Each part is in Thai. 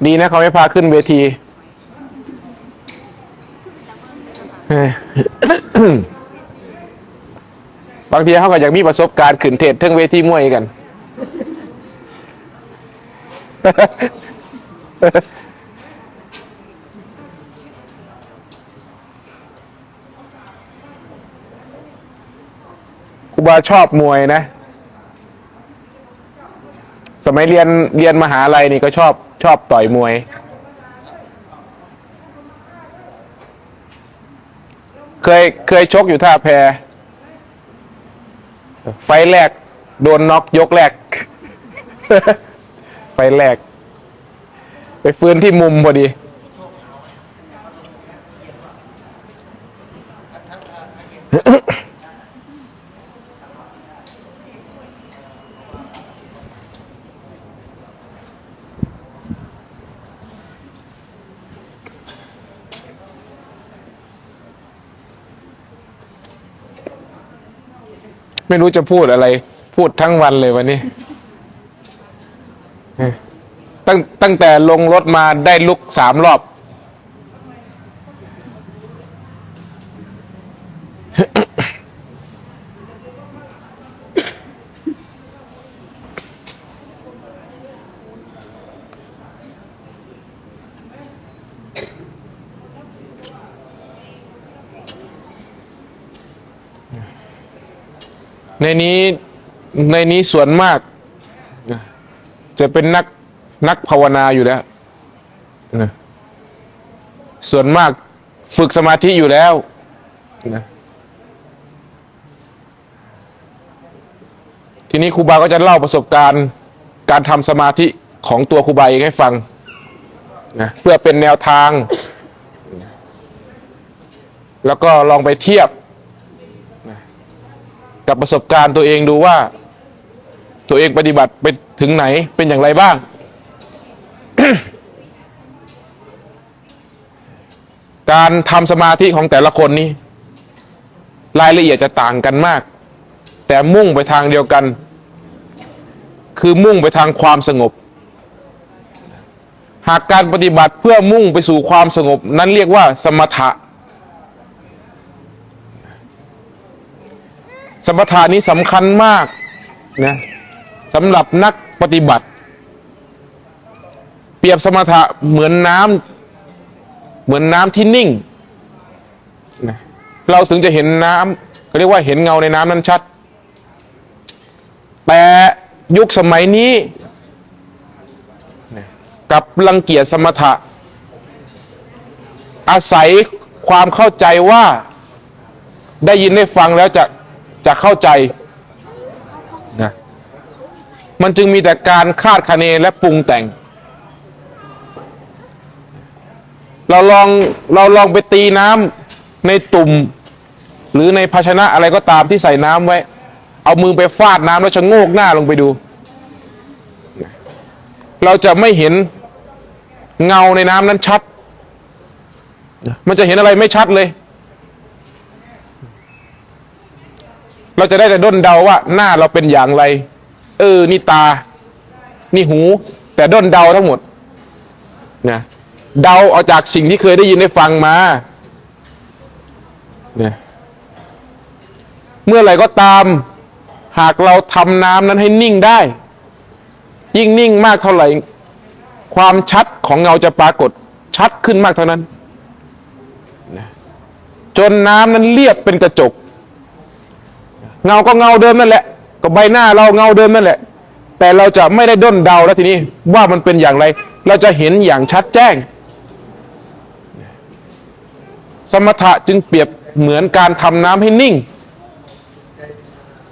ดีนะเขาไม่พาขึ้นเวทีบางทีเขาก็อยากมีประสบการณ์ขึ้นเทศทั้งเวทีมวยกันครูบาชอบมวยนะ สมัยเรียนมหาลัยนี่ก็ชอบต่อยมวยเคยชกอยู่ท่าแพไฟแรกโดนน็อกยกแรก ไฟแรกไปฟื้นที่มุมพอดีไม่รู้จะพูดอะไรพูดทั้งวันเลยวันนี้ตั้งแต่ลงรถมาได้ลุก3 รอบในนี้ส่วนมากจะเป็นนักภาวนาอยู่แล้วส่วนมากฝึกสมาธิอยู่แล้วนะทีนี้ครูบาก็จะเล่าประสบการณ์การทำสมาธิของตัวครูบาเองให้ฟังนะเพื่อเป็นแนวทางแล้วก็ลองไปเทียบกับประสบการณ์ตัวเองดูว่าตัวเองปฏิบัติไปถึงไหนเป็นอย่างไรบ้าง การทำสมาธิของแต่ละคนนี้รายละเอียดจะต่างกันมากแต่มุ่งไปทางเดียวกันคือมุ่งไปทางความสงบหากการปฏิบัติเพื่อมุ่งไปสู่ความสงบนั้นเรียกว่าสมถะสมถะนี้สำคัญมากนะสำหรับนักปฏิบัติเปรียบสมถะเหมือนน้ำที่นิ่งนะเราถึงจะเห็นน้ำก็เรียกว่าเห็นเงาในน้ำนั้นชัดแต่ยุคสมัยนี้กับรังเกียจสมถะอาศัยความเข้าใจว่าได้ยินได้ฟังแล้วจะเข้าใจนะมันจึงมีแต่การคาดคะเนและปรุงแต่งเราลองไปตีน้ำในตุ่มหรือในภาชนะอะไรก็ตามที่ใส่น้ำไว้เอามือไปฟาดน้ำแล้วชะโงกหน้าลงไปดูเราจะไม่เห็นเงาในน้ำนั้นชัดมันจะเห็นอะไรไม่ชัดเลยเราจะได้แต่ด้นเดาว่าหน้าเราเป็นอย่างไรนี่ตานี่หูแต่ด้นเดาทั้งหมดนะเดาเอาจากสิ่งที่เคยได้ยินได้ฟังมาเนี่ยเมื่อไหร่ก็ตามหากเราทำน้ำนั้นให้นิ่งได้ยิ่งนิ่งมากเท่าไหร่ความชัดของเงาจะปรากฏชัดขึ้นมากเท่านั้นจนน้ำนั้นเรียบเป็นกระจกเงาก็เงาเดิมนั่นแหละก็ใบหน้าเราเงาเดิมนั่นแหละแต่เราจะไม่ได้ด้นเดาแล้วทีนี้ว่ามันเป็นอย่างไรเราจะเห็นอย่างชัดแจ้งสมถะจึงเปรียบเหมือนการทำน้ำให้นิ่ง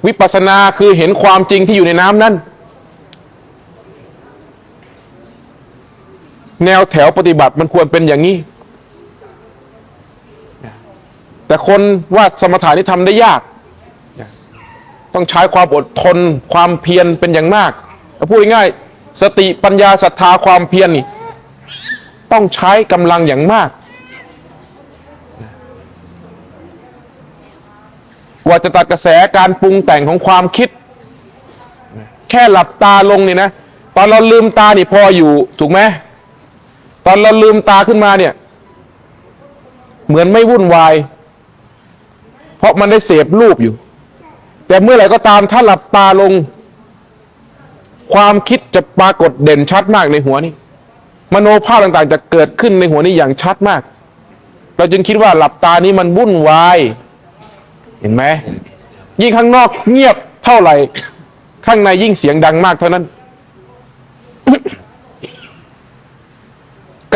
วิปัสสนาคือเห็นความจริงที่อยู่ในน้ำนั้นแนวแถวปฏิบัติมันควรเป็นอย่างนี้แต่คนว่าสมถะนี่ทำได้ยากต้องใช้ความอดทนความเพียรเป็นอย่างมากพูดง่ายๆสติปัญญาศรัทธาความเพียรนี่ต้องใช้กำลังอย่างมากกว่าจะตัดกระแสการปรุงแต่งของความคิดแค่หลับตาลงนี่นะ ตอนเราลืมตานี่พออยู่ถูกไหมตอนเราลืมตาขึ้นมาเนี่ยเหมือนไม่วุ่นวายเพราะมันได้เสพรูปอยู่แต่เมื่อไหร่ก็ตามถ้าหลับตาลงความคิดจะปรากฏเด่นชัดมากในหัวนี้มโนภาพต่างๆจะเกิดขึ้นในหัวนี้อย่างชัดมากเราจึงคิดว่าหลับตานี้มันวุ่นวายเห็นไหมยิ่งข้างนอกเงียบเท่าไหร่ข้างในยิ่งเสียงดังมากเท่านั้น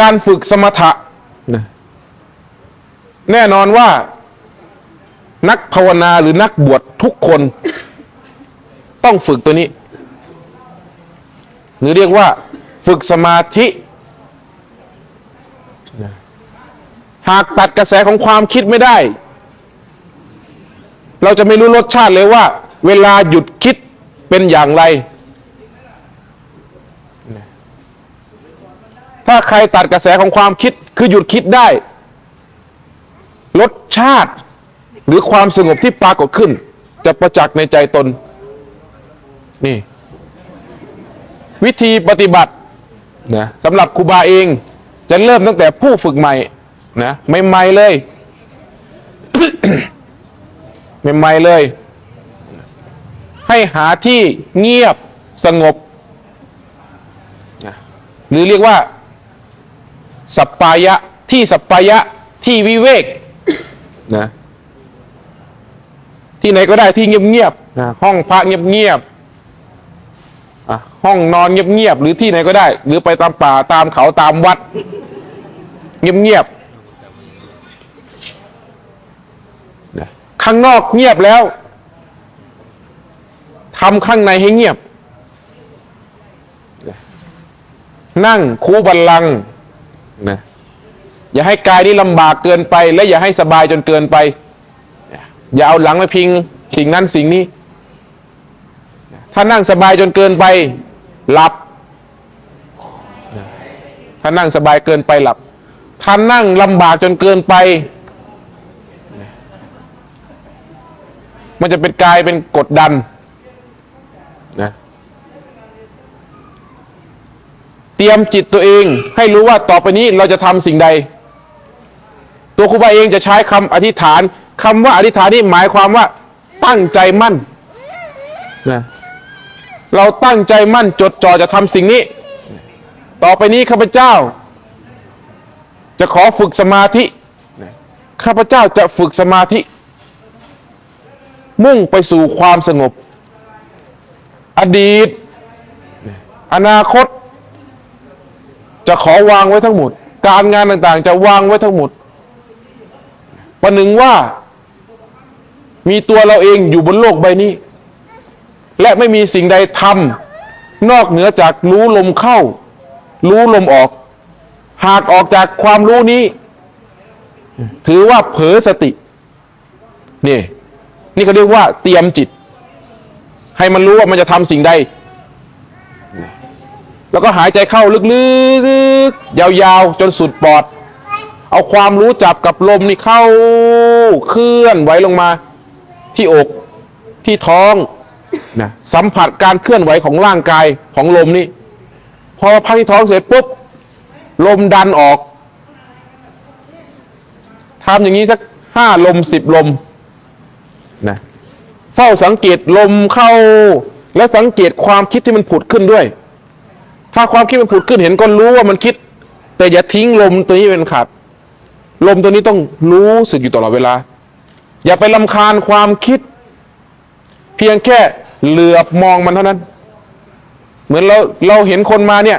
การฝึกสมถะนะแน่นอนว่านักภาวนาหรือนักบวชทุกคนต้องฝึกตัวนี้หรือเรียกว่าฝึกสมาธิหากตัดกระแสของความคิดไม่ได้เราจะไม่รู้รสชาติเลยว่าเวลาหยุดคิดเป็นอย่างไรถ้าใครตัดกระแสของความคิดคือหยุดคิดได้รสชาติหรือความสงบที่ปรากฏขึ้นจะประจักษ์ในใจตนนี่วิธีปฏิบัตินะสำหรับครูบาเองจะเริ่มตั้งแต่ผู้ฝึกใหม่นะใหม่ๆเลย ใหม่ๆเลยให้หาที่เงียบสงบนะหรือเรียกว่าสัปปายะที่สัปปายะที่วิเวกนะที่ไหนก็ได้ที่เงียบๆนะห้องพระเงียบๆห้องนอนเงียบๆหรือที่ไหนก็ได้หรือไปตามป่าตามเขาตามวัดเงียบๆนะข้างนอกเงียบแล้วทำข้างในให้เงียบนั่งคูบัลลังก์นะอย่าให้กายนี้ลำบากเกินไปและอย่าให้สบายจนเกินไปอย่าเอาหลังไปพิงสิ่งนั้นสิ่งนี้ถ้านั่งสบายจนเกินไปหลับถ้านั่งสบายเกินไปหลับถ้านั่งลำบากจนเกินไปมันจะเป็นกายเป็นกดดันนะเตรียมจิตตัวเองให้รู้ว่าต่อไปนี้เราจะทำสิ่งใดตัวครูบาเองจะใช้คำอธิษฐานคำว่าอธิษฐานนี่หมายความว่าตั้งใจมั่นนะเราตั้งใจมั่นจดจ่อจะทำสิ่งนี้ต่อไปนี้ข้าพเจ้าจะขอฝึกสมาธิข้าพเจ้าจะฝึกสมาธิมุ่งไปสู่ความสงบอดีตอนาคตจะขอวางไว้ทั้งหมดการงานต่างๆจะวางไว้ทั้งหมดประหนึ่งว่ามีตัวเราเองอยู่บนโลกใบนี้และไม่มีสิ่งใดทำนอกเหนือจากรู้ลมเข้ารู้ลมออกหากออกจากความรู้นี้ถือว่าเผลอสตินี่เขาเรียกว่าเตรียมจิตให้มันรู้ว่ามันจะทำสิ่งใดแล้วก็หายใจเข้าลึกๆยาวๆจนสุดปอดเอาความรู้จับกับลมนี่เข้าเคลื่อนไหวลงมาที่อกที่ท้องนะสัมผัสการเคลื่อนไหวของร่างกายของลมนี่พอพักที่ท้องเสร็จปุ๊บลมดันออกทำอย่างนี้สัก5 ลม 10 ลมนะเฝ้าสังเกตลมเข้าและสังเกตความคิดที่มันผุดขึ้นด้วยถ้าความคิดมันผุดขึ้นเห็นก็รู้ว่ามันคิดแต่อย่าทิ้งลมตัวนี้เป็นขาดลมตัวนี้ต้องรู้สึกอยู่ตลอดเวลาอย่าไปรำคาญความคิดเพียงแค่เหลือบมองมันเท่านั้นเหมือนเราเห็นคนมาเนี่ย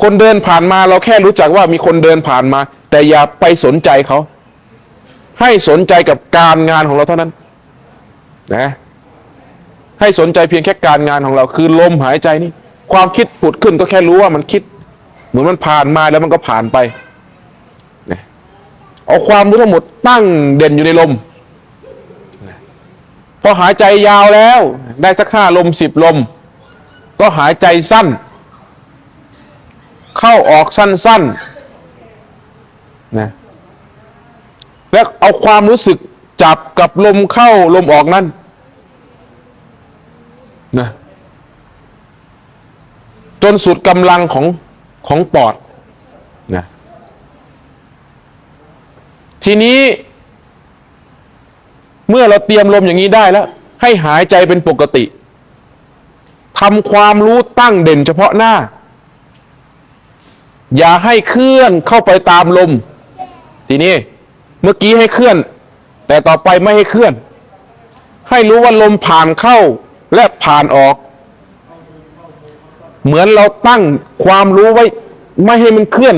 คนเดินผ่านมาเราแค่รู้จักว่ามีคนเดินผ่านมาแต่อย่าไปสนใจเขาให้สนใจกับการงานของเราเท่านั้นนะให้สนใจเพียงแค่การงานของเราคือลมหายใจนี่ความคิดผุดขึ้นก็แค่รู้ว่ามันคิดเหมือนมันผ่านมาแล้วมันก็ผ่านไปนะเอาความรู้ทั้งหมดตั้งเด่นอยู่ในลมพอหายใจยาวแล้วได้สัก5 ลม 10 ลมก็หายใจสั้นเข้าออกสั้นๆนะแล้วเอาความรู้สึกจับกับลมเข้าลมออกนั่นนะ จนสุดกำลังของปอดนะทีนี้เมื่อเราเตรียมลมอย่างนี้ได้แล้วให้หายใจเป็นปกติทำความรู้ตั้งเด่นเฉพาะหน้าอย่าให้เคลื่อนเข้าไปตามลมทีนี้เมื่อกี้ให้เคลื่อนแต่ต่อไปไม่ให้เคลื่อนให้รู้ว่าลมผ่านเข้าและผ่านออกเหมือนเราตั้งความรู้ไว้ไม่ให้มันเคลื่อน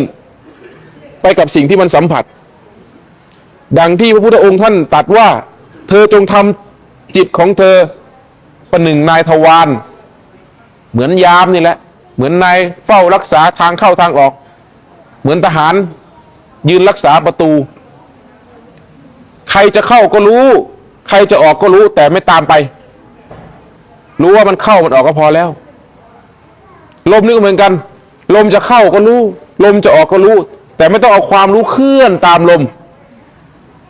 ไปกับสิ่งที่มันสัมผัสดังที่พระพุทธองค์ท่านตรัสว่าเธอจงทำจิตของเธอประหนึ่งนายทวารเหมือนยามนี่แหละเหมือนนายเฝ้ารักษาทางเข้าทางออกเหมือนทหารยืนรักษาประตูใครจะเข้าก็รู้ใครจะออกก็รู้แต่ไม่ตามไปรู้ว่ามันเข้ามันออกก็พอแล้วลมนี่ก็เหมือนกันลมจะเข้าก็รู้ลมจะออกก็รู้แต่ไม่ต้องเอาความรู้เคลื่อนตามลม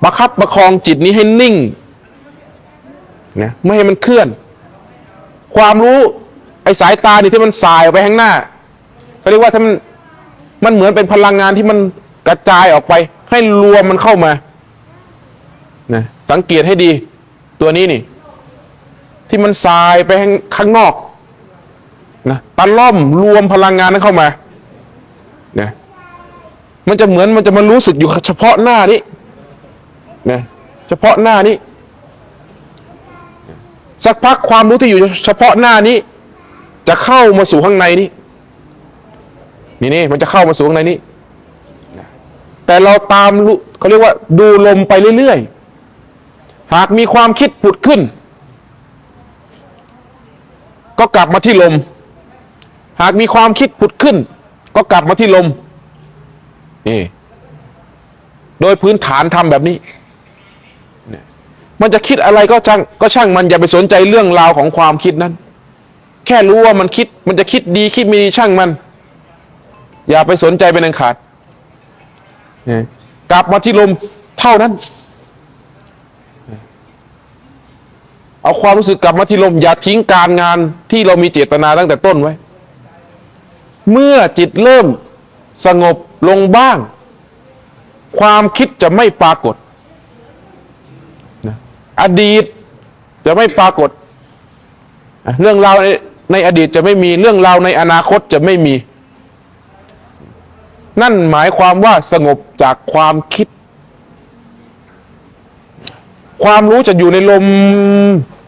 ประคับประคองจิตนี้ให้นิ่งนะไม่ให้มันเคลื่อนความรู้ไอ้สายตานี่ที่มันสายออกไปข้างหน้าเขาเรียกว่าถ้ามันเหมือนเป็นพลังงานที่มันกระจายออกไปให้รวมมันเข้ามานะสังเกตให้ดีตัวนี้นี่ที่มันสายไปข้างนอกนะตะล่อมรวมพลังงานนั้นเข้ามานะมันจะเหมือนมันจะมารู้สึกอยู่เฉพาะหน้านี้นะเฉพาะหน้านี้สักพักความรู้ที่อยู่เฉพาะหน้านี้จะเข้ามาสู่ข้างในนี้นี่มันจะเข้ามาสู่ข้างในนี้แต่เราตามรู้เขาเรียกว่าดูลมไปเรื่อยๆหากมีความคิดผุดขึ้นก็กลับมาที่ลมหากมีความคิดผุดขึ้นก็กลับมาที่ลมนี่โดยพื้นฐานทำแบบนี้มันจะคิดอะไรก็ช่างมันอย่าไปสนใจเรื่องราวของความคิดนั้นแค่รู้ว่ามันคิดมันจะคิดดีคิดไม่ดีช่างมันอย่าไปสนใจเป็นอันขาดกลับมาที่ลมเท่านั้นเอาความรู้สึกกลับมาที่ลมอย่าทิ้งการงานที่เรามีเจตนาตั้งแต่ต้นไว้เมื่อจิตเริ่มสงบลงบ้างความคิดจะไม่ปรากฏอดีตจะไม่ปรากฏเรื่องราวในอดีตจะไม่มีเรื่องราวในอนาคตจะไม่มีนั่นหมายความว่าสงบจากความคิดความรู้จะอยู่ในลม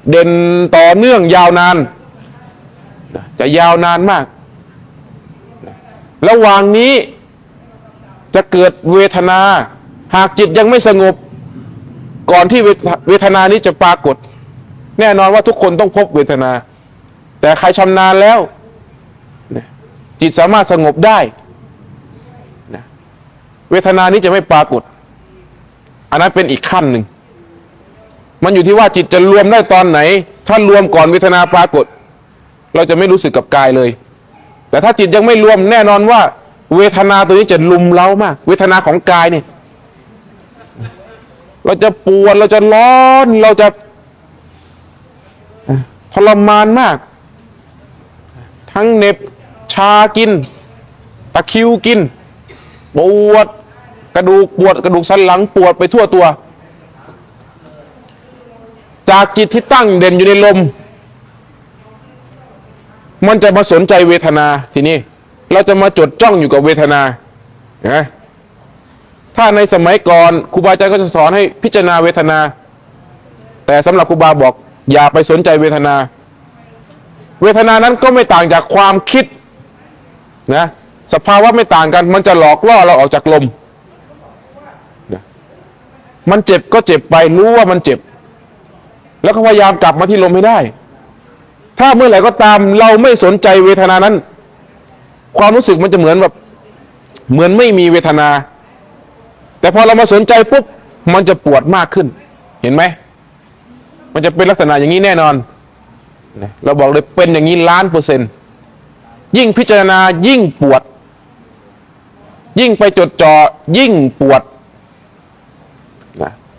เด่นต่อเนื่องยาวนานจะยาวนานมากระหว่างนี้จะเกิดเวทนาหากจิตยังไม่สงบก่อนที่เวทนานี้จะปรากฏแน่นอนว่าทุกคนต้องพบเวทนาแต่ใครชำนาญแล้วจิตสามารถสงบได้เวทนานี้จะไม่ปรากฏอันนั้นเป็นอีกขั้นหนึ่งมันอยู่ที่ว่าจิตจะรวมได้ตอนไหนถ้ารวมก่อนเวทนาปรากฏเราจะไม่รู้สึกกับกายเลยแต่ถ้าจิตยังไม่รวมแน่นอนว่าเวทนาตัวนี้จะลุมเร้ามากเวทนาของกายเนี่ยเราจะปวดเราจะร้อนเราจะทรมานมากทั้งเหน็บชากินตะคริวกินปวดกระดูกปวดกระดูกสันหลังปวดไปทั่วตัวจากจิตที่ตั้งเด่นอยู่ในลมมันจะมาสนใจเวทนาทีนี้เราจะมาจดจ้องอยู่กับเวทนานะถ้าในสมัยก่อนครูบาอาจารย์ก็จะสอนให้พิจารณาเวทนาแต่สำหรับครูบาบอกอย่าไปสนใจเวทนาเวทนานั้นก็ไม่ต่างจากความคิดนะสภาวะไม่ต่างกันมันจะหลอกล่อเราออกจากลมมันเจ็บก็เจ็บไปรู้ว่ามันเจ็บแล้วก็พยายามกลับมาที่ลมให้ได้ถ้าเมื่อไหร่ก็ตามเราไม่สนใจเวทนานั้นความรู้สึกมันจะเหมือนแบบเหมือนไม่มีเวทนาแต่พอเรามาสนใจปุ๊บมันจะปวดมากขึ้นเห็นไหมมันจะเป็นลักษณะอย่างนี้แน่นอนเราบอกเลยเป็นอย่างนี้1,000,000%ยิ่งพิจารณายิ่งปวดยิ่งไปจดจ่อยิ่งปวด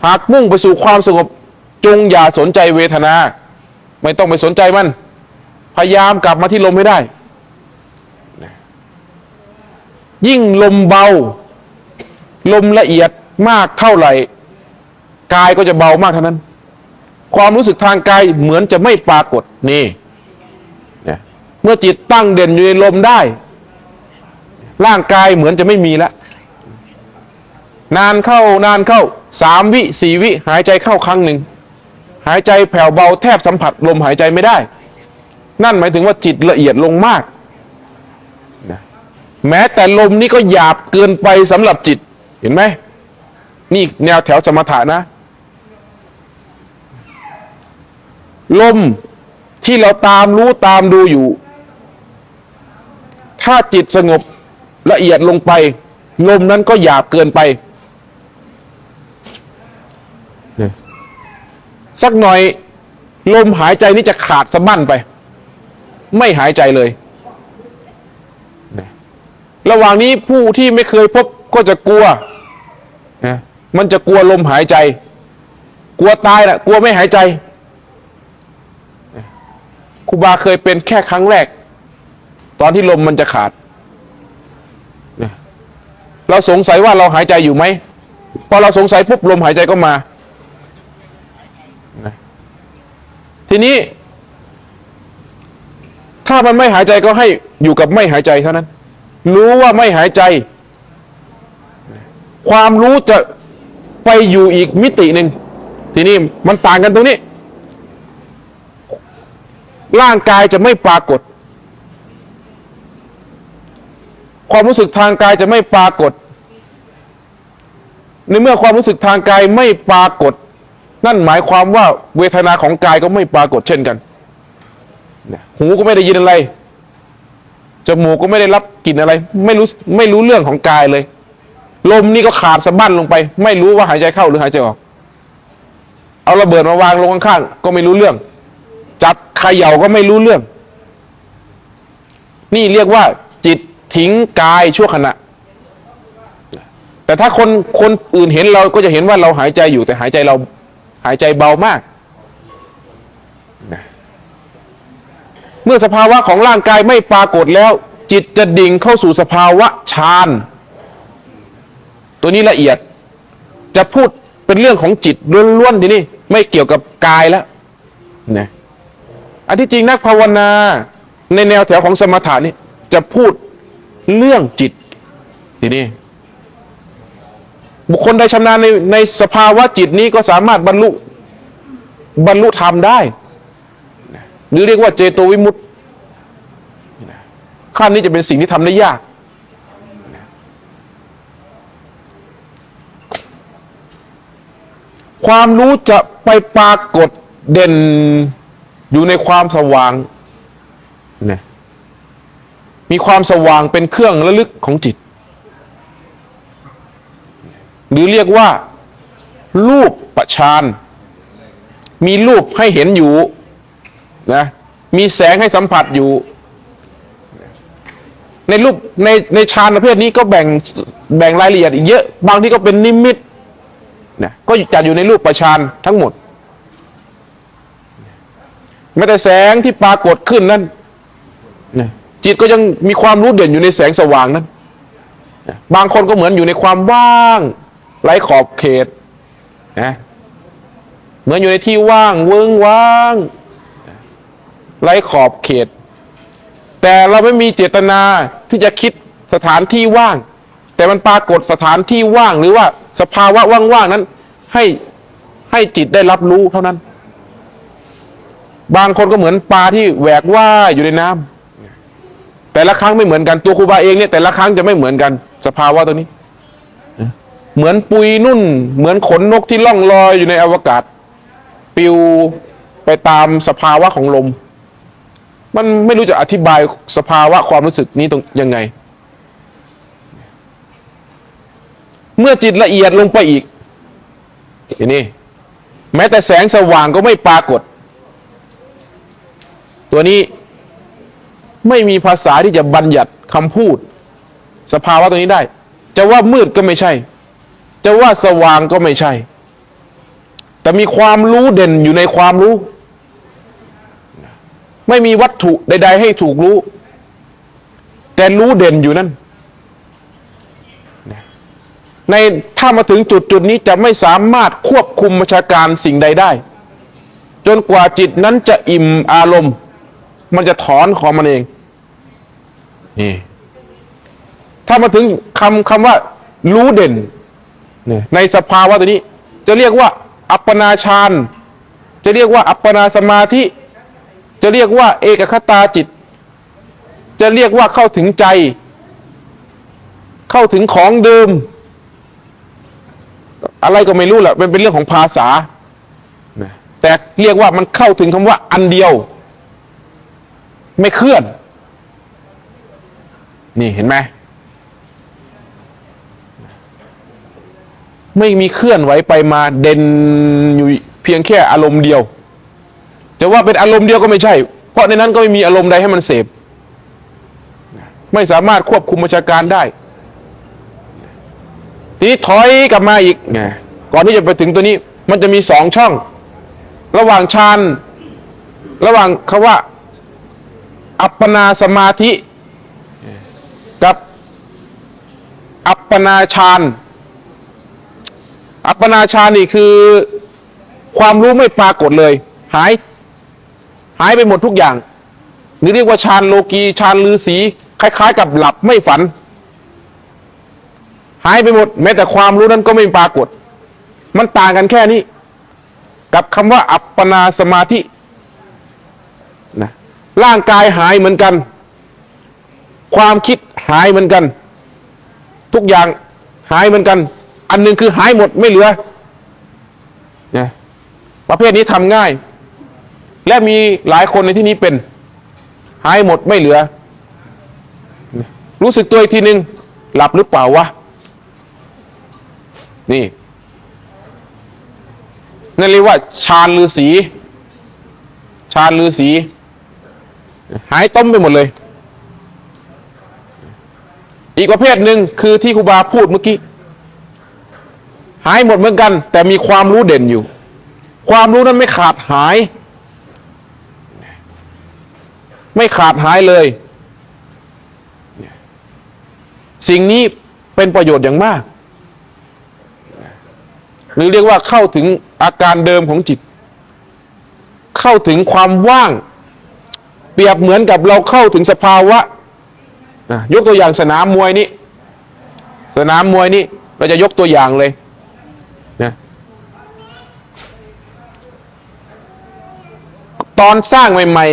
หากมุ่งไปสู่ความสงบจงอย่าสนใจเวทนาไม่ต้องไปสนใจมันพยายามกลับมาที่ลมให้ได้ ยิ่งลมเบาลมละเอียดมากเท่าไหร่กายก็จะเบามากเท่านั้นความรู้สึกทางกายเหมือนจะไม่ปรากฏนี่เมื่อจิตตั้งเด่นอยู่ในลมได้ร่างกายเหมือนจะไม่มีแล้วนานเข้3 วิ 4 วิหายใจเข้าครั้งหนึ่งหายใจแผ่วเบาแทบสัมผัสลมหายใจไม่ได้นั่นหมายถึงว่าจิตละเอียดลงมากแม้แต่ลมนี่ก็หยาบเกินไปสำหรับจิตเห็นไหมนี่แนวแถวสมถะนะลมที่เราตามรู้ตามดูอยู่ถ้าจิตสงบละเอียดลงไปลมนั้นก็หยาบเกินไปสักหน่อยลมหายใจนี่จะขาดสะบั้นไปไม่หายใจเลยระหว่างนี้ผู้ที่ไม่เคยพบก็จะกลัวมันจะกลัวลมหายใจกลัวตายแหละกลัวไม่หายใจครูบาเคยเป็นแค่ครั้งแรกตอนที่ลมมันจะขาดเราสงสัยว่าเราหายใจอยู่ไหมพอเราสงสัยปุ๊บลมหายใจก็มาทีนี้ถ้ามันไม่หายใจก็ให้อยู่กับไม่หายใจเท่านั้นรู้ว่าไม่หายใจความรู้จะไปอยู่อีกมิติหนึ่งทีนี้มันต่างกันตรงนี้ร่างกายจะไม่ปรากฏความรู้สึกทางกายจะไม่ปรากฏในเมื่อความรู้สึกทางกายไม่ปรากฏนั่นหมายความว่าเวทนาของกายก็ไม่ปรากฏเช่นกันหูก็ไม่ได้ยินอะไรจมูกก็ไม่ได้รับกลิ่นอะไรไม่รู้เรื่องของกายเลยลมนี่ก็ขาดสะบั้นลงไปไม่รู้ว่าหายใจเข้าหรือหายใจออกเอาระเบิดมาวางลงข้างๆก็ไม่รู้เรื่องจับเขย่าก็ไม่รู้เรื่องนี่เรียกว่าจิตทิ้งกายชั่วขณะแต่ถ้าคนอื่นเห็นเราก็จะเห็นว่าเราหายใจอยู่แต่หายใจเบามากเมื่อสภาวะของร่างกายไม่ปรากฏแล้วจิตจะดิ่งเข้าสู่สภาวะฌานตัวนี้ละเอียดจะพูดเป็นเรื่องของจิตล้วนๆทีนี้ไม่เกี่ยวกับกายแล้วนะอันที่จริงนักภาวนาในแนวแถวของสมถะนี่จะพูดเรื่องจิตทีนี้บุคคลใดชำนาญในสภาวะจิตนี้ก็สามารถบรรลุธรรมได้หรือเรียกว่าเจโตวิมุตติขั้นนี้จะเป็นสิ่งที่ทำได้ยากความรู้จะไปปรากฏเด่นอยู่ในความสว่างมีความสว่างเป็นเครื่องระลึกของจิตหรือเรียกว่ารูปฌานมีรูปให้เห็นอยู่นะมีแสงให้สัมผัสอยู่ในรูปในฌานประเภทนี้ก็แบ่งรายละเอียดอีกเยอะบางที่ก็เป็นนิมิตนะก็จัดอยู่ในรูปฌานทั้งหมดแม้แต่แสงที่ปรากฏขึ้นนั้นนะจิตก็ยังมีความรู้เด่นอยู่ในแสงสว่างนั้นนะบางคนก็เหมือนอยู่ในความว่างไร้ขอบเขตนะเหมือนอยู่ในที่ว่างเวิ้งว้างไร้ขอบเขตแต่เราไม่มีเจตนาที่จะคิดสถานที่ว่างแต่มันปรากฏสถานที่ว่างหรือว่าสภาวะว่างๆนั้นให้จิตได้รับรู้เท่านั้นบางคนก็เหมือนปลาที่แหวกว่ายอยู่ในน้ำแต่ละครั้งไม่เหมือนกันตัวครูบาเองเนี่ยแต่ละครั้งจะไม่เหมือนกันสภาวะตัวนี้เหมือนปุยนุ่นเหมือนขนนกที่ล่องลอยอยู่ในอวกาศปลิวไปตามสภาวะของลมมันไม่รู้จะอธิบายสภาวะความรู้สึกนี้ตรงยังไงเมื่อจิตละเอียดลงไปอีกทีนี้แม้แต่แสงสว่างก็ไม่ปรากฏตัวนี้ไม่มีภาษาที่จะบัญญัติคำพูดสภาวะตัวนี้ได้จะว่ามืดก็ไม่ใช่จะว่าสว่างก็ไม่ใช่แต่มีความรู้เด่นอยู่ในความรู้ไม่มีวัตถุใดๆให้ถูกรู้ แต่รู้เด่นอยู่นั่นในถ้ามาถึงจุดนี้จะไม่สามารถควบคุมบัญชาการสิ่งใดได้จนกว่าจิตนั้นจะอิ่มอารมณ์มันจะถอนของมันเองนี่ถ้ามาถึงคำว่ารู้เด่นในสภาวะตัวนี้จะเรียกว่าอัปปนาฌานจะเรียกว่าอัปปนาสมาธิจะเรียกว่าเอกคตาจิตจะเรียกว่าเข้าถึงใจเข้าถึงของเดิมอะไรก็ไม่รู้แหละเป็นเรื่องของภาษาแต่เรียกว่ามันเข้าถึงคำว่าอันเดียวไม่เคลื่อนนี่เห็นไหมไม่มีเคลื่อนไหวไปมาเด่นอยู่เพียงแค่อารมณ์เดียวจะว่าเป็นอารมณ์เดียวก็ไม่ใช่เพราะในนั้นก็ไม่มีอารมณ์ใดให้มันเสพไม่สามารถควบคุมบัญชาการได้ทีนี้ถอยกลับมาอีกก่อนที่จะไปถึงตัวนี้มันจะมีสองช่องระหว่างฌานระหว่างคำว่าอัปปนาสมาธิกับอัปปนาฌานอัปปนาฌานนี่คือความรู้ไม่ปรากฏเลยหายไปหมดทุกอย่างนี่เรียกว่าฌานโลกีฌานฤาษีคล้ายๆกับหลับไม่ฝันหายไปหมดแม้แต่ความรู้นั้นก็ไม่ปรากฏมันต่างกันแค่นี้กับคำว่าอัปปนาสมาธินะร่างกายหายเหมือนกันความคิดหายเหมือนกันทุกอย่างหายเหมือนกันอันหนึ่งคือหายหมดไม่เหลือนะประเภทนี้ทำง่ายและมีหลายคนในที่นี้เป็นหายหมดไม่เหลือรู้สึกตัวอีกทีนึงหลับหรือเปล่าวะนี่นั่นเรียกว่าฌานฤาษีฌานฤาษีหายต้มไปหมดเลยอีกประเภทหนึ่งคือที่ครูบาพูดเมื่อกี้หายหมดเหมือนกันแต่มีความรู้เด่นอยู่ความรู้นั้นไม่ขาดหายไม่ขาดหายเลยสิ่งนี้เป็นประโยชน์อย่างมากหรือเรียกว่าเข้าถึงอาการเดิมของจิตเข้าถึงความว่างเปรียบเหมือนกับเราเข้าถึงสภาวะยกตัวอย่างสนามมวยนี้สนามมวยนี้เราจะยกตัวอย่างเลยนะตอนสร้างใหม่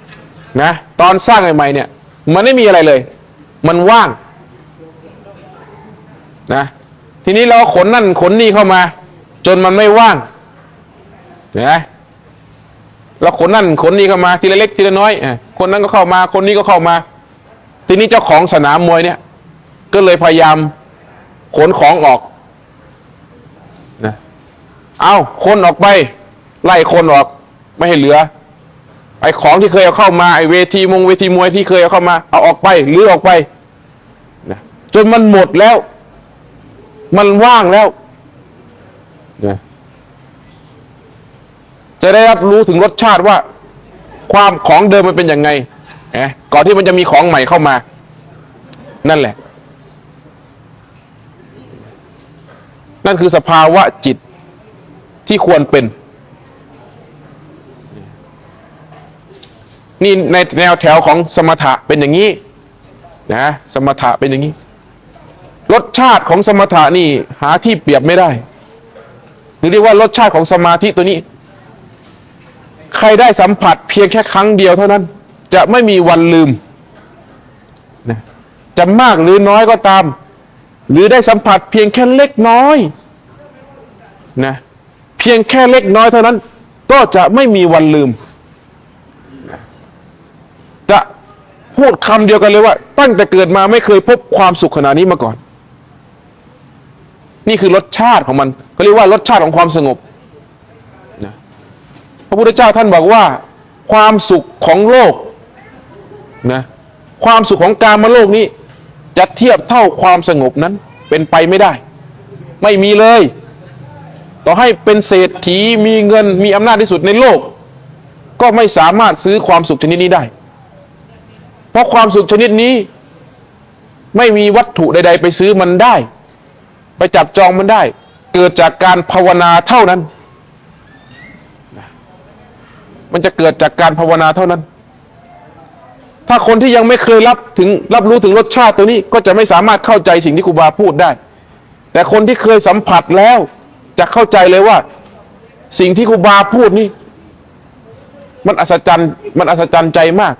ๆนะตอนสร้างใหม่ๆเนี่ยมันไม่มีอะไรเลยมันว่างนะทีนี้เราขนนั่นขนนี่เข้ามาจนมันไม่ว่างเห็นไหมเราขนนั่นขนนี่เข้ามาทีละเล็กทีละน้อยคนนั้นก็เข้ามาคนนี้ก็เข้ามาทีนี้เจ้าของสนามมวยเนี่ยก็เลยพยายามขนของออกนะเอาคนออกไปไล่คนออกไม่ให้เหลือไอ้ของที่เคยเอาเข้ามาไอ้เวทีมวยที่เคยเอาเข้ามาเอาออกไปหรือออกไปนะจนมันหมดแล้วมันว่างแล้วนะจะได้รับรู้ถึงรสชาติว่าความของเดิมมันเป็นยังไงก่อนที่มันจะมีของใหม่เข้ามานั่นแหละนั่นคือสภาวะจิตที่ควรเป็นนี่ในแนวแถวของสมถะเป็นอย่างนี้นะสมถะเป็นอย่างนี้รสชาติของสมถะนี่หาที่เปรียบไม่ได้หรือเรียกว่ารสชาติของสมาธิตัวนี้ใครได้สัมผัสเพียงแค่ครั้งเดียวเท่านั้นจะไม่มีวันลืมนะจะมากหรือน้อยก็ตามหรือได้สัมผัสเพียงแค่เล็กน้อยนะเพียงแค่เล็กน้อยเท่านั้นก็จะไม่มีวันลืมจะพูดคำเดียวกันเลยว่าตั้งแต่เกิดมาไม่เคยพบความสุขขนาดนี้มาก่อนนี่คือรสชาติของมันเขาเรียกว่ารสชาติของความสงบนะพระพุทธเจ้าท่านบอกว่าความสุขของโลกนะความสุขของกามโลกนี้จะเทียบเท่าความสงบนั้นเป็นไปไม่ได้ไม่มีเลยต่อให้เป็นเศรษฐีมีเงินมีอำนาจที่สุดในโลกก็ไม่สามารถซื้อความสุขชนิดนี้ได้เพราะความสุขชนิดนี้ ไม่มีวัตถุใดๆไปซื้อมันได้ ไปจับจองมันได้ เกิดจากการภาวนาเท่านั้นมันจะเกิดจากการภาวนาเท่านั้นถ้าคนที่ยังไม่เคยรับรู้ถึงรสชาติตัวนี้ก็จะไม่สามารถเข้าใจสิ่งที่ครูบาพูดได้แต่คนที่เคยสัมผัสแล้วจะเข้าใจเลยว่าสิ่งที่ครูบาพูดนี่มันอัศจรรย์ใจมาก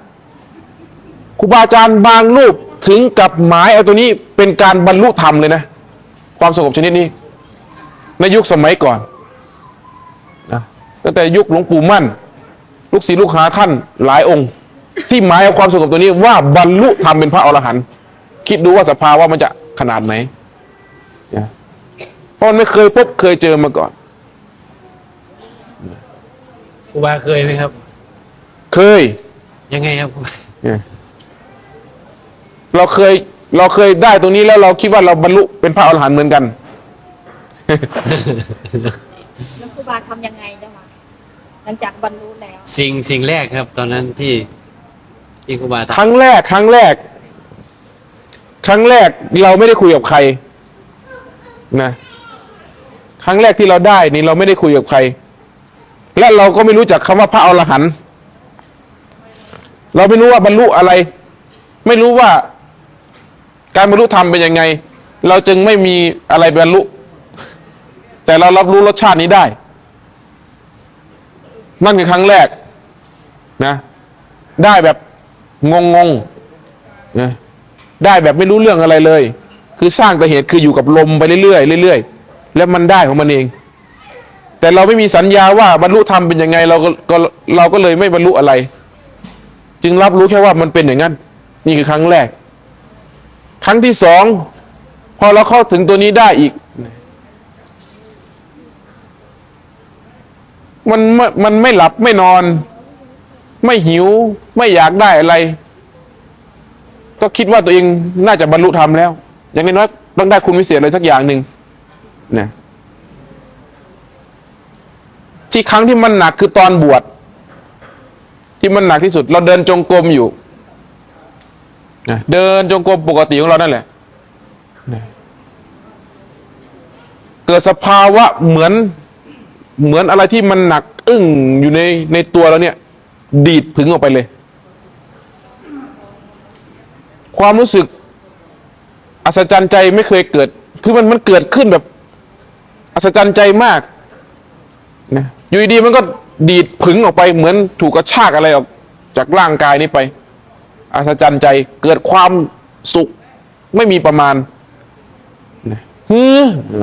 ครูบาอาจารย์บางรูปถึงกับหมายเอาตัวนี้เป็นการบรรลุธรรมเลยนะความสงบชนิดนี้ในยุคสมัยก่อนนะตั้งแต่ยุคหลวงปู่มั่นลูกศิษย์ลูกหาท่านหลายองค์ที่หมายเอาความสงบตัวนี้ว่าบรรลุธรรมเป็นพระอรหันต์คิดดูว่าสภาวะมันจะขนาดไหนเพราะมันไม่เคยพบเคยเจอมาก่อนครูบาเคยไหมครับเคยยังไงครับครูบาเราเคยได้ตรงนี้แล้วเราคิดว่าเราบรรลุเป็นพระอรหันต์เหมือนกันแล้วครูบาทำยังไงเจ้าคะหลังจากบรรลุแล้วสิ่งแรกครับตอนนั้นที่ครูบาครั้งแรกเราไม่ได้คุยกับใครนะครั้งแรกที่เราได้นี่เราไม่ได้คุยกับใครและเราก็ไม่รู้จักคำว่าพระอรหันต์เราไม่รู้ว่าบรรลุอะไรไม่รู้ว่าการบรรลุธรรมเป็นยังไงเราจึงไม่มีอะไรบรรลุแต่เรารับรู้รสชาตินี้ได้นั่นคือครั้งแรกนะได้แบบงงนะได้แบบไม่รู้เรื่องอะไรเลยคือสร้างแต่เหตุคืออยู่กับลมไปเรื่อยๆแล้วมันได้ของมันเองแต่เราไม่มีสัญญาว่าบรรลุธรรมเป็นยังไงเราก็เลยไม่บรรลุอะไรจึงรับรู้แค่ว่ามันเป็นอย่างนั้นนี่คือครั้งแรกครั้งที่สองพอเราเข้าถึงตัวนี้ได้อีกมันไม่หลับไม่นอนไม่หิวไม่อยากได้อะไรก็คิดว่าตัวเองน่าจะบรรลุธรรมแล้วอย่างน้อยๆต้องได้คุณวิเศษอะไรสักอย่างหนึ่งนะที่ครั้งที่มันหนักคือตอนบวชที่มันหนักที่สุดเราเดินจงกรมอยู่นะเดินจงกรมปกติของเรานั่นแหละนะเกิดสภาวะเหมือนอะไรที่มันหนักอึ้งอยู่ในตัวเราเนี่ยดีดผึ่งออกไปเลยความรู้สึกอัศจรรย์ใจไม่เคยเกิดคือมันเกิดขึ้นแบบอัศจรรย์ใจมากนะอยู่ดีๆมันก็ดีดผึ่งออกไปเหมือนถูกกระชากอะไรออกจากร่างกายนี้ไปอัศจรรย์ใจเกิดความสุขไม่มีประมาณ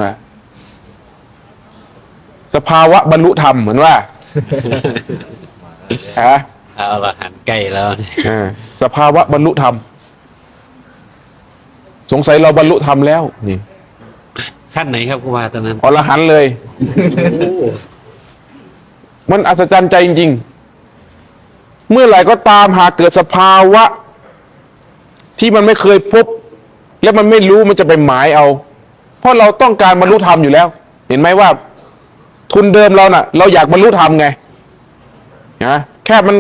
นะสภาวะบรรลุธรรมเหมือนว่าเอาละหันใกล้แล้วสภาวะบรรลุธรรมสงสัยเราบรรลุธรรมแล้วนี่ขั้นไหนครับครูบาตอนนั้นอรหันต์เลยมันอัศจรรย์ใจจริงๆเมื่อไหร่ก็ตามหากเกิดสภาวะที่มันไม่เคยพบและมันไม่รู้มันจะไปหมายเอาเพราะเราต้องการบรรลุธรรมอยู่แล้วเห็นไหมว่าทุนเดิมเราน่ะเราอยากบรรลุธรรมไงนะแค่มัน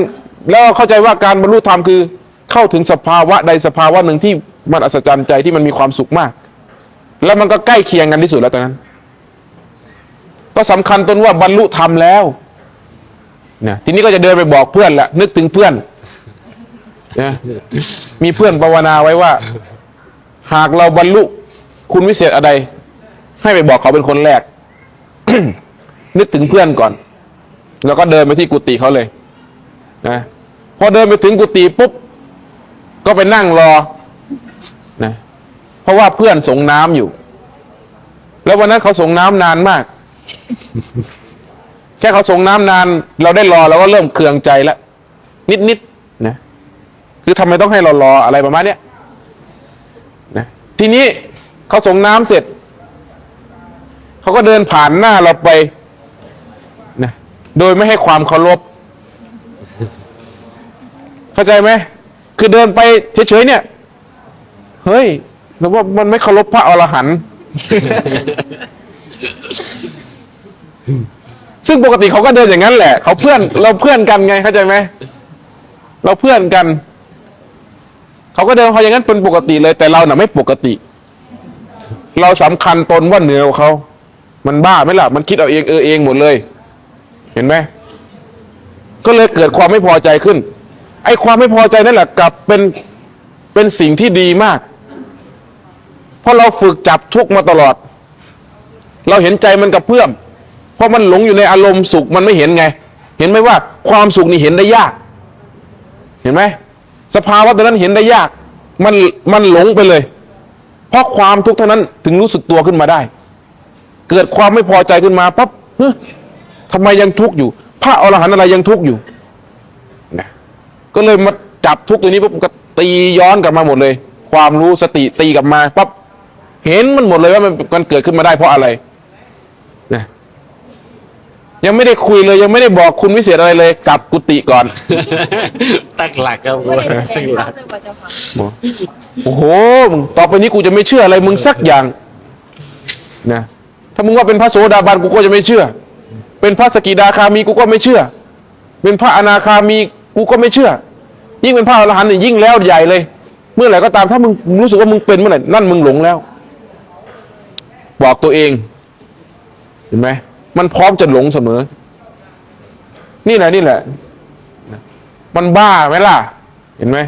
แล้วเข้าใจว่าการบรรลุธรรมคือเข้าถึงสภาวะใดสภาวะหนึ่งที่มันอัศจรรย์ใจที่มันมีความสุขมากแล้วมันก็ใกล้เคียงกันที่สุดแล้วตอนนั้นก็สำคัญตนว่าบรรลุธรรมแล้วนะทีนี้ก็จะเดินไปบอกเพื่อนแหละนึกถึงเพื่อนนะมีเพื่อนภาวนาไว้ว่าหากเราบรรลุคุณวิเศษอะไรให้ไปบอกเขาเป็นคนแรก นึกถึงเพื่อนก่อนแล้วก็เดินไปที่กุฏิเขาเลยนะพอเดินไปถึงกุฏิปุ๊บก็ไปนั่งรอนะเพราะว่าเพื่อนส่งน้ำอยู่แล้ววันนั้นเขาส่งน้ำนานมากแค่เขาส่งน้ำนานเราได้รอเราก็เริ่มเคืองใจแล้วนิดนะคือทำไมต้องให้เรารออะไรประมาณเนี้ยนะทีนี้เขาส่งน้ำเสร็จเขาก็เดินผ่านหน้าเราไปนะโดยไม่ให้ความเคารพเข้าใจไหมคือเดินไปเฉยๆเนี่ยเฮ้ยแล้วว่ามันไม่เคารพพระอรหันต์ซึ่งปกติเขาก็เดินอย่างนั้นแหละเขาเพื่อนเราเพื่อนกันไงเข้าใจไหมเราเพื่อนกัน เขาก็เดินเขาอย่างนั้นเป็นปกติเลย แต่เราน่ะไม่ปกติ เราสำคัญตนว่าเหนือกว่าเขามันบ้าไหมล่ะมันคิดเอาเองเองหมดเลย เห็นไหมก็เลยเกิดความไม่พอใจขึ้นไอ้ความไม่พอใจนั่นแหละกลับเป็นสิ่งที่ดีมากเพราะเราฝึกจับทุกข์มาตลอดเราเห็นใจมันกับเพื่อมเพราะมันหลงอยู่ในอารมณ์สุขมันไม่เห็นไงเห็นไหมว่าความสุขนี่เห็นได้ยากเห็นไหมสภาวะตรงนั้นเห็นได้ยากมันหลงไปเลยเพราะความทุกข์เท่านั้นถึงรู้สึกตัวขึ้นมาได้เกิดความไม่พอใจขึ้นมาปั๊บทำไมยังทุกข์อยู่พระอรหันต์อะไรยังทุกข์อยู่นะก็เลยมาจับทุกข์ตัวนี้ปั๊บก็ตีย้อนกลับมาหมดเลยความรู้สติตีกลับมาปั๊บเห็นมันหมดเลยว่ามันเกิดขึ้นมาได้เพราะอะไรนะยังไม่ได้คุยเลยยังไม่ได้บอกคุณวิเศษอะไรเลยกลับกุฏิก่อน ตั้งหลักครับ ไม่ได้แสด ตั้ ง งห ภา ลั พ ก เลยว่าเจ้าค่ะ โอ้โหต่อไปนี้กูจะไม่เชื่ออะไรมึงสักอย่างนะถ้ามึงว่าเป็นพระโสดาบันกูก็จะไม่เชื่อเป็นพระสกิทาคามีกูก็ไม่เชื่อเป็นพระอนาคามีกูก็ไม่เชื่อยิ่งเป็นพระอรหันต์นี่ยิ่งแล้วใหญ่เลยเมื่อไหร่ก็ตามถ้ามึงรู้สึกว่ามึงเป็นเมื่อไหร่นั่นมึงหลงแล้วบอกตัวเองเห็นไหมมันพร้อมจะหลงเสมอนี่แหละมันบ้าไหมล่ะเห็นไหม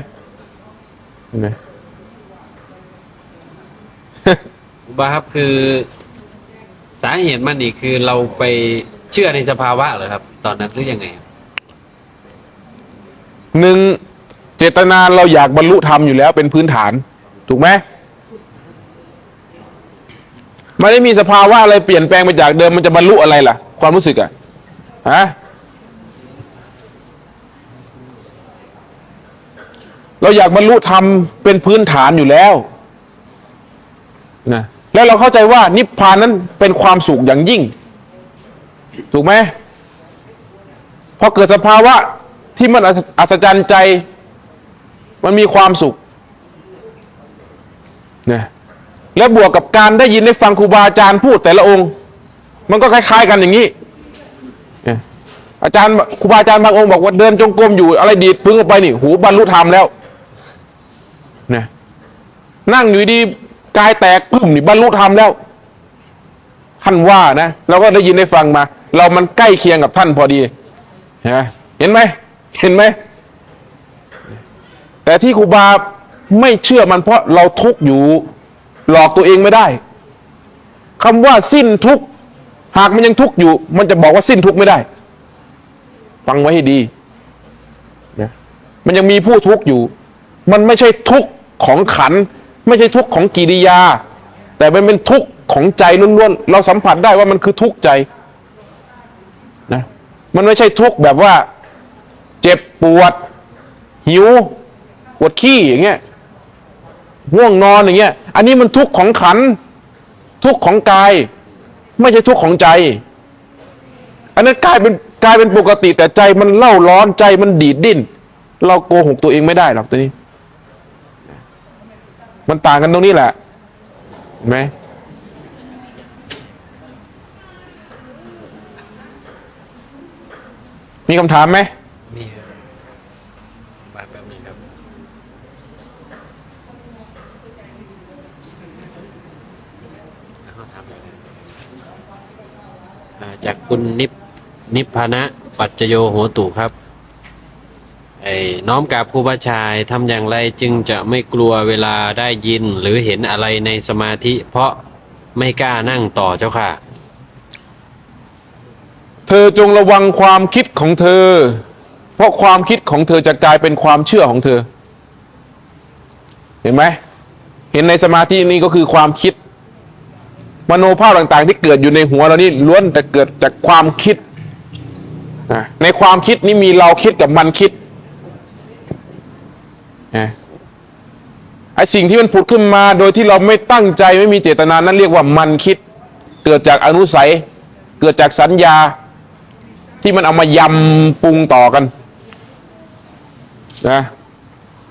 บาครับคือสาเหตุมันนี่คือเราไปเชื่อในสภาวะเหรอครับ ตอนนั้นหรือยังไง หนึ่งเจตนาเราอยากบรรลุธรรมอยู่แล้วเป็นพื้นฐานถูกไหมมันไม่มีสภาวะอะไรเปลี่ยนแปลงไปจากเดิมมันจะบรรลุอะไรล่ะความรู้สึกอะฮะเราอยากบรรลุธรรมเป็นพื้นฐานอยู่แล้วนะแล้วเราเข้าใจว่านิพพานนั้นเป็นความสุขอย่างยิ่งถูกไหมพอเกิดสภาวะที่มันอัศจรรย์ใจมันมีความสุขนะแล้วบวกกับการได้ยินได้ฟังครูบาอาจารย์พูดแต่ละองค์มันก็คล้ายๆกันอย่างนี้อาจารย์ครูบาอาจารย์บางองค์บอกว่าเดินจงกรมอยู่อะไรดีดพึ่งเข้าไปนี่หูบรรลุธรรมแล้วนะนั่งอยู่ดีกายแตกพึ่มนี่บรรลุธรรมแล้วท่านว่านะเราก็ได้ยินได้ฟังมาเรามันใกล้เคียงกับท่านพอดีเห็นไหมแต่ที่ครูบาไม่เชื่อมันเพราะเราทุกข์อยู่หลอกตัวเองไม่ได้คำว่าสิ้นทุกข์หากมันยังทุกข์อยู่มันจะบอกว่าสิ้นทุกข์ไม่ได้ฟังไว้ให้ดีนะมันยังมีผู้ทุกข์อยู่มันไม่ใช่ทุกข์ของขันธ์ไม่ใช่ทุกข์ของกิริยาแต่มันเป็นทุกข์ของใจล้วนๆเราสัมผัสได้ว่ามันคือทุกข์ใจนะมันไม่ใช่ทุกข์แบบว่าเจ็บปวดหิวปวดขี้อย่างเงี้ยง่วงนอนอย่างเงี้ยอันนี้มันทุกข์ของขันธ์ทุกข์ของกายไม่ใช่ทุกข์ของใจอันนั้นกลายเป็นปกติแต่ใจมันเล่าร้อนใจมันดีดดิ้นเราโกหกตัวเองไม่ได้หรอกตัวนี้มันต่างกันตรงนี้แหละเห็นไหมมีคำถามไหมมีครับแป๊บนึงครับถามเลยจากคุณนิพพานะปัจจโยโหตุครับน้อมกราบครูบาชายทำอย่างไรจึงจะไม่กลัวเวลาได้ยินหรือเห็นอะไรในสมาธิเพราะไม่กล้านั่งต่อเจ้าค่ะเธอจงระวังความคิดของเธอเพราะความคิดของเธอจะกลายเป็นความเชื่อของเธอเห็นไหมเห็นในสมาธินี้ก็คือความคิดมโนภาพต่างๆที่เกิดอยู่ในหัวเรานี่ล้วนแต่เกิดจากความคิดในความคิดนี้มีเราคิดกับมันคิดไอ้สิ่งที่มันผุดขึ้นมาโดยที่เราไม่ตั้งใจไม่มีเจตนานั้นเรียกว่ามันคิดเกิดจากอนุสัยเกิดจากสัญญาที่มันเอามายำปรุงต่อกันนะ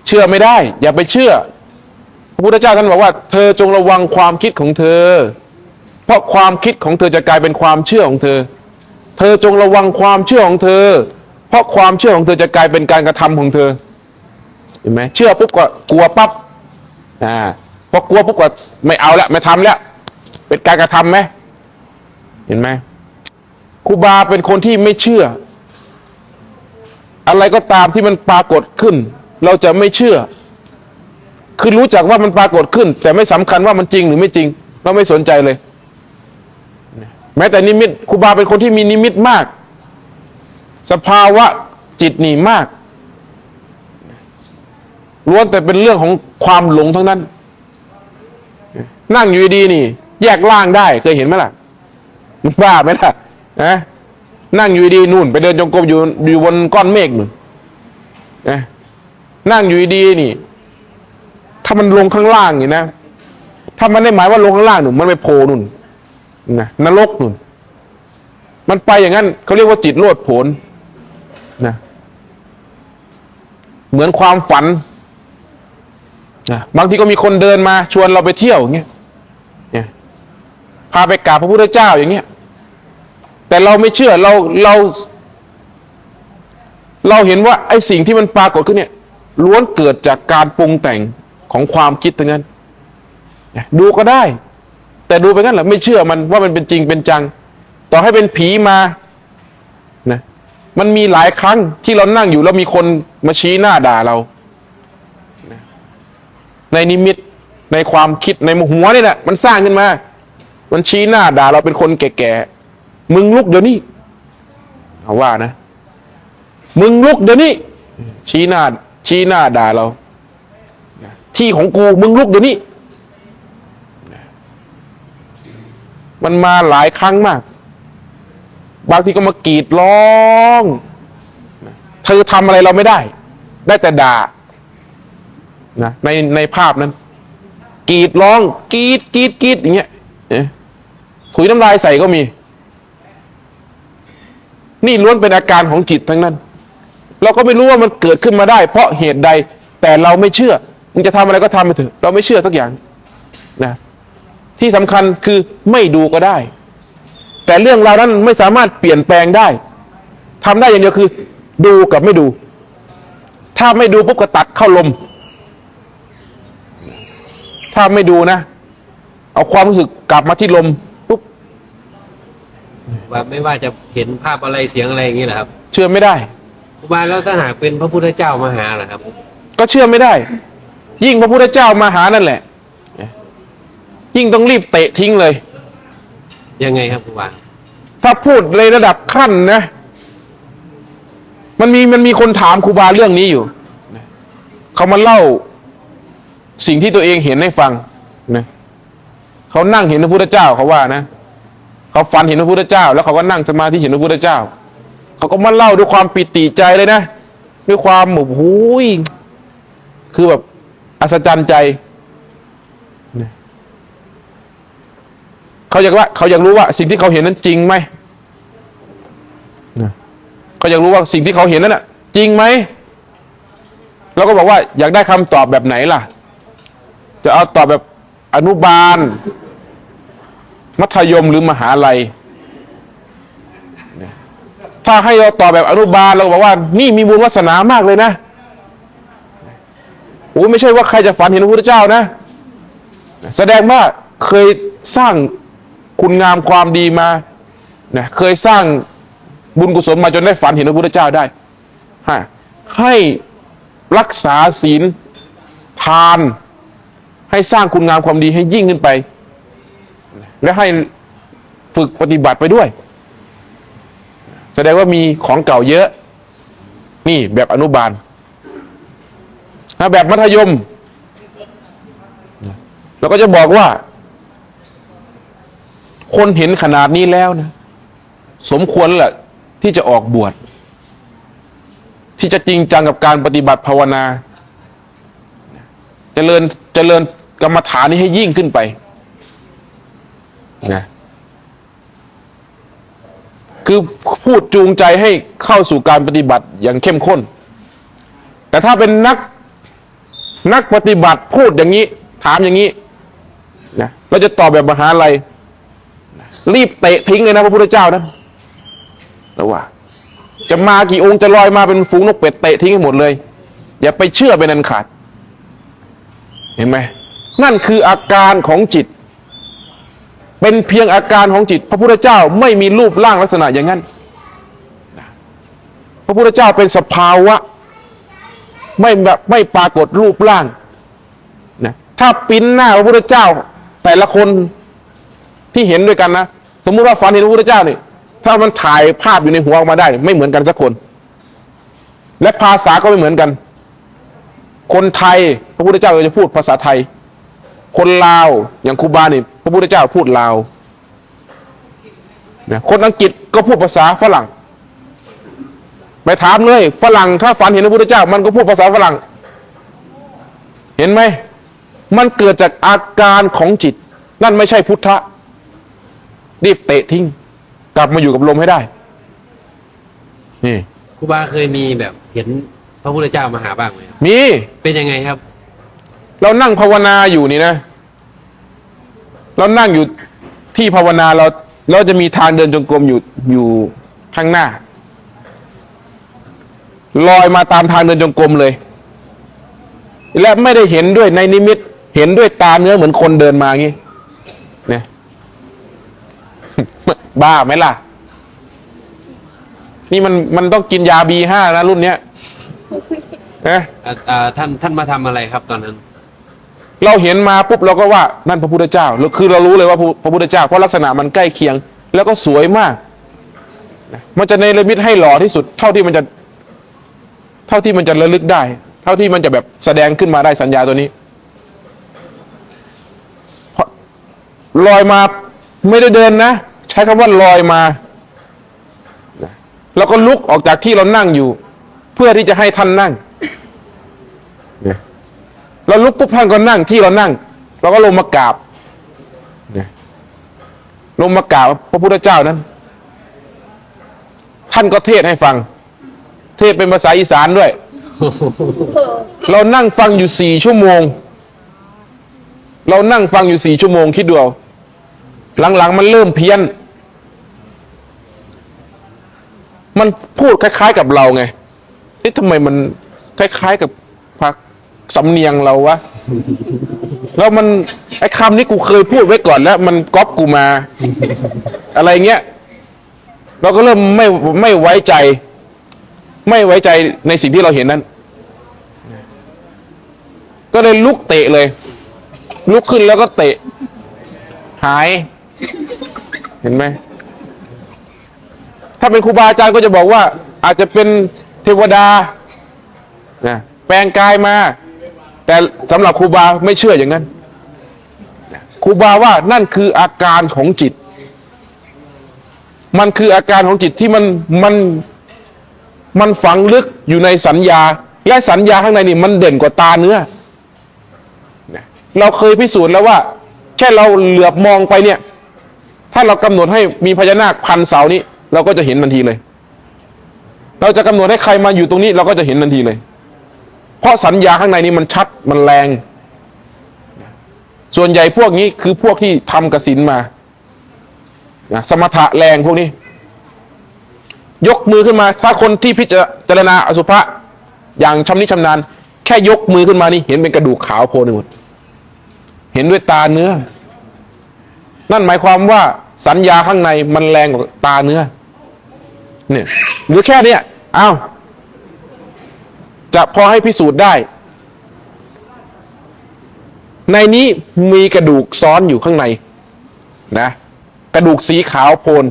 เชื่อไม่ได้อย่าไปเชื่อพระพุทธเจ้าท่านบอกว่าเธอจงระวังความคิดของเธอเพราะความคิดของเธอจะกลายเป็นความเชื่อของเธอเธอจงระวังความเชื่อของเธอเพราะความเชื่อของเธอจะกลายเป็นการกระทำของเธอ เห็นไหมเชื่อปุ๊บก็กลัวปั๊บพอกลัวปุ๊บก็ไม่เอาแล้วไม่ทำแล้วเป็นการกระทำไหมเห็นไหมครูบาเป็นคนที่ไม่เชื่ออะไรก็ตามที่มันปรากฏขึ้นเราจะไม่เชื่อคือรู้จักว่ามันปรากฏขึ้นแต่ไม่สำคัญว่ามันจริงหรือไม่จริงเราไม่สนใจเลยแม้แต่นิมิตครูบาเป็นคนที่มีนิมิตมากสภาวะจิตนี่มากล้วนแต่เป็นเรื่องของความหลงทั้งนั้นนั่งอยู่ดีนี่แยกร่างได้เคยเห็นไหมล่ะมันบ้าไหมล่ะนะนั่งอยู่ดีนู่นไปเดินจงกรมอยู่บนก้อนเมฆนู่นนะนั่งอยู่ดีนี่ถ้ามันลงข้างล่างนี่นะถ้ามันได้หมายว่าลงข้างล่างนู่นมันไปโผล่นู่นนะนรกนู่นมันไปอย่างนั้นเขาเรียกว่าจิตโลดโผนนะเหมือนความฝันนะบางทีก็มีคนเดินมาชวนเราไปเที่ยวอย่างเงี้ยพาไปกราบพระพุทธเจ้าอย่างเงี้ยแต่เราไม่เชื่อเราเห็นว่าไอ้สิ่งที่มันปรากฏขึ้นเนี่ยล้วนเกิดจากการปรุงแต่งของความคิดทั้งนั้นดูก็ได้แต่ดูไปงั้นแหละไม่เชื่อมันว่ามันเป็นจริงเป็นจังต่อให้เป็นผีมานะมันมีหลายครั้งที่เรานั่งอยู่แล้วมีคนมาชี้หน้าด่าเราในนิมิตในความคิดในหัวนี่แหละมันสร้างขึ้นมามันชี้หน้าด่าเราเป็นคนแก่ๆมึงลุกเดี๋ยวนี้เอาว่านะมึงลุกเดี๋ยวนี้ชี้หน้าด่าเราที่ของกูมึงลุกเดี๋ยวนี้มันมาหลายครั้งมากบางทีก็มากรีดร้องเธอทำอะไรเราไม่ได้แต่ด่านะในภาพนั้นกรีดร้องกรีดอย่างเงี้ยถุยน้ำลายใส่ก็มีนี่ล้วนเป็นอาการของจิตทั้งนั้นเราก็ไม่รู้ว่ามันเกิดขึ้นมาได้เพราะเหตุใดแต่เราไม่เชื่อมึงจะทำอะไรก็ทำไปเถอะเราไม่เชื่อสักอย่างนะที่สำคัญคือไม่ดูก็ได้แต่เรื่องราวนั้นไม่สามารถเปลี่ยนแปลงได้ทำได้อย่างเดียวคือดูกับไม่ดูถ้าไม่ดูปุ๊บก็ตัดเข้าลมถ้าไม่ดูนะเอาความรู้สึกกลับมาที่ลมปุ๊บว่าไม่ว่าจะเห็นภาพอะไรเสียงอะไรอย่างนี้แหละครับเชื่อไม่ได้ครูบาแล้วถ้าหากเป็นพระพุทธเจ้ามาหาล่ะครับก็เชื่อไม่ได้ยิ่งพระพุทธเจ้ามาหานั่นแหละยิ่งต้องรีบเตะทิ้งเลยยังไงครับครูบาถ้าพูดในระดับขั้นนะมันมีคนถามครูบาเรื่องนี้อยู่เขามาเล่าสิ่งที่ตัวเองเห็นให้ฟังนะเขานั่งเห็นพระพุทธเจ้าเขาว่านะเขาฝันเห็นพระพุทธเจ้าแล้วเขาก็นั่งสมาธิเห็นพระพุทธเจ้าเขาก็มาเล่าด้วยความปิติใจเลยนะด้วยความแบบโอ้ยคือแบบอัศจรรย์ใจเขาอยากรู้ว่าสิ่งที่เขาเห็นนั้นจริงไหมเขาอยากรู้ว่าสิ่งที่เขาเห็นนั้นน่ะจริงไหมเราก็บอกว่าอยากได้คำตอบแบบไหนล่ะจะเอาตอบแบบอนุบาลมัธยมหรือมหาลัยถ้าให้เราตอบแบบอนุบาลเราบอกว่านี่มีบุญวาสนามากเลยนะโอ้ไม่ใช่ว่าใครจะฝันเห็นพระพุทธเจ้านะแสดงว่าเคยสร้างคุณงามความดีมานะเคยสร้างบุญกุศลมาจนได้ฝันเห็นพระพุทธเจ้าได้ให้รักษาศีลทานให้สร้างคุณงามความดีให้ยิ่งขึ้นไปและให้ฝึกปฏิบัติไปด้วยแสดงว่ามีของเก่าเยอะนี่แบบอนุบาลแบบมัธยมเราก็จะบอกว่าคนเห็นขนาดนี้แล้วนะสมควรแหละที่จะออกบวชที่จะจริงจังกับการปฏิบัติภาวนาเจริญกรรมฐานนี้ให้ยิ่งขึ้นไปนะคือพูดจูงใจให้เข้าสู่การปฏิบัติอย่างเข้มข้นแต่ถ้าเป็นนักปฏิบัติพูดอย่างนี้ถามอย่างนี้นะเราจะตอบแบบมหาลัยรีบเตะทิ้งเลยนะพระพุทธเจ้านะแต่ว่าจะมากี่องค์จะลอยมาเป็นฝูงนกเป็ดเตะทิ้งให้หมดเลย อย่าไปเชื่อเป็นอันขาดเห็นไหมนั่นคืออาการของจิตเป็นเพียงอาการของจิตพระพุทธเจ้าไม่มีรูปร่างลักษณะอย่างนั้นพระพุทธเจ้าเป็นสภาวะไม่ปรากฏรูปร่างนะถ้าปิ้นหน้าพระพุทธเจ้าแต่ละคนที่เห็นด้วยกันนะสมมุติว่าฝันเห็นพระพุทธเจ้านี่ถ้ามันถ่ายภาพอยู่ในหัวออกมาได้ไม่เหมือนกันสักคนและภาษาก็ไม่เหมือนกันคนไทยพระพุทธเจ้าจะพูดภาษาไทยคนลาวอย่างครูบานี่พระพุทธเจ้าพูดลาวนะคนอังกฤษก็พูดภาษาฝรั่งไปถามเลยฝรั่งถ้าฝันเห็นพระพุทธเจ้ามันก็พูดภาษาฝรั่งเห็นไหมมันเกิดจากอาการของจิตนั่นไม่ใช่พุทธะรีบเตะทิ้งกลับมาอยู่กับลมให้ได้นี่ ครูบาเคยมีแบบเห็นพระพุทธเจ้ามาหาบ้างไหมครับ มี เป็นยังไงครับ เรานั่งภาวนาอยู่นี่นะเรานั่งอยู่ที่ภาวนาเราจะมีทางเดินจงกรมอยู่ข้างหน้าลอยมาตามทางเดินจงกรมเลยและไม่ได้เห็นด้วยในนิมิตเห็นด้วยตาเนื้อเหมือนคนเดินมางี้เนี่ย บ้าไหมล่ะนี่มันต้องกินยาB5นะรุ่นเนี้ยนะ ท่านมาทำอะไรครับตอนนั้น เราเห็นมาปุ๊บเราก็ว่านั่นพระพุทธเจ้าคือเรารู้เลยว่าพระพุทธเจ้าเพราะลักษณะมันใกล้เคียงแล้วก็สวยมากมันจะเนรมิตให้หล่อที่สุดเท่าที่มันจะระลึกได้เท่าที่มันจะแบบแสดงขึ้นมาได้สัญญาตัวนี้ลอยมาไม่ได้เดินนะใช้คำว่าลอยมาแล้วก็ลุกออกจากที่เรานั่งอยู่เพื่อที่จะให้ท่านนั่งเราลุกปุ๊บท่านก็นั่งที่เรานั่งเราก็ลงมากราบลงมากราบพระพุทธเจ้านั้นท่านก็เทศให้ฟังเทศเป็นภาษาอีสานด้วยเรานั่งฟังอยู่4 ชั่วโมงเรานั่งฟังอยู่4 ชั่วโมงคิดดูเอาหลังๆมันเริ่มเพี้ยนมันพูดคล้ายๆกับเราไงทำไมมันคล้ายๆกับพักสำเนียงเราวะแล้วมันไอ้คำนี้กูเคยพูดไว้ก่อนแล้วมันก๊อปกูมาอะไรเงี้ยเราก็เริ่มไม่ไว้ใจในสิ่งที่เราเห็นนั้นก็เลยลุกเตะเลยลุกขึ้นแล้วก็เตะหายเห็นไหมถ้าเป็นครูบาอาจารย์ก็จะบอกว่าอาจจะเป็นเทวดานะแปลงกายมาแต่สำหรับครูบาไม่เชื่ออย่างนั้นครูบาว่านั่นคืออาการของจิตมันคืออาการของจิตที่มันฝังลึกอยู่ในสัญญาและสัญญาข้างในนี่มันเด่นกว่าตาเนื้อเราเคยพิสูจน์แล้วว่าแค่เราเหลือบมองไปเนี่ยถ้าเรากำหนดให้มีพญานาคพันเสานี้เราก็จะเห็นทันทีเลยเราจะกำหนดให้ใครมาอยู่ตรงนี้เราก็จะเห็นทันทีเลยเพราะสัญญาข้างในนี้มันชัดมันแรงส่วนใหญ่พวกนี้คือพวกที่ทำกสิณมาสมถะแรงพวกนี้ยกมือขึ้นมาถ้าคนที่พิจารณาอสุภะอย่างชำนิชำนาญแค่ยกมือขึ้นมานี่เห็นเป็นกระดูกขาวโผล่หมดเห็นด้วยตาเนื้อนั่นหมายความว่าสัญญาข้างในมันแรงกว่าตาเนื้อเนี่ยหรือแค่เนี้ยอ้าวจะพอให้พิสูจน์ได้ในนี้มีกระดูกซ้อนอยู่ข้างในนะกระดูกสีขาวโพลน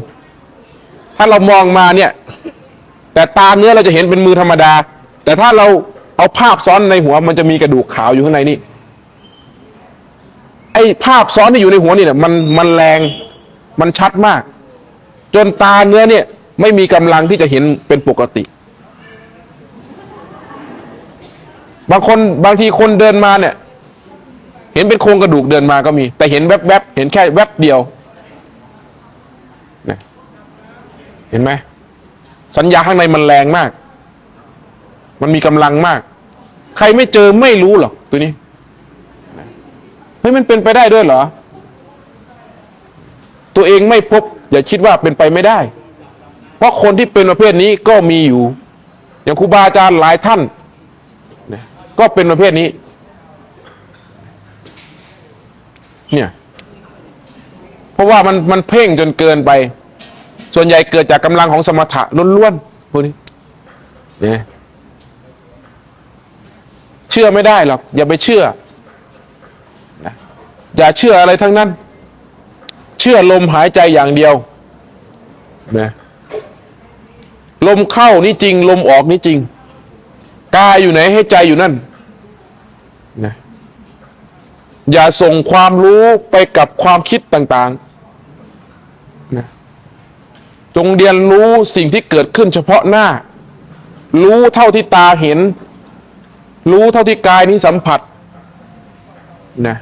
ถ้าเรามองมาเนี่ยแต่ตาเนื้อเราจะเห็นเป็นมือธรรมดาแต่ถ้าเราเอาภาพซ้อนในหัวมันจะมีกระดูกขาวอยู่ข้างในนี่ไอ้ภาพซ้อนที่อยู่ในหัวนี่เนี่ยมันแรงมันชัดมากจนตาเนื้อเนี่ยไม่มีกำลังที่จะเห็นเป็นปกติบางทีคนเดินมาเนี่ยเห็นเป็นโครงกระดูกเดินมาก็มีแต่เห็นแวบๆเห็นแค่แวบเดียวเห็นไหมสัญญาข้างในมันแรงมากมันมีกำลังมากใครไม่เจอไม่รู้หรอกตัวนี้เฮ้ยมันเป็นไปได้ด้วยเหรอตัวเองไม่พบอย่าคิดว่าเป็นไปไม่ได้เพราะคนที่เป็นประเภทนี้ก็มีอยู่อย่างครูบาอาจารย์หลายท่าน ก็เป็นประเภทนี้เนี่ยเพราะว่ามันเพ่งจนเกินไป ส่วนใหญ่เกิดจากกำลังของสมถะล้วนๆพวกนี้เนี่ยเชื่อไม่ได้หรอกอย่าไปเชื่อนะอย่าเชื่ออะไรทั้งนั้นเชื่อลมหายใจอย่างเดียวนะลมเข้านี่จริงลมออกนี่จริงกายอยู่ไหนให้ใจอยู่นั่นนะอย่าส่งความรู้ไปกับความคิดต่างๆนะจงเรียนรู้สิ่งที่เกิดขึ้นเฉพาะหน้ารู้เท่าที่ตาเห็นรู้เท่าที่กายนี้สัมผัสนะ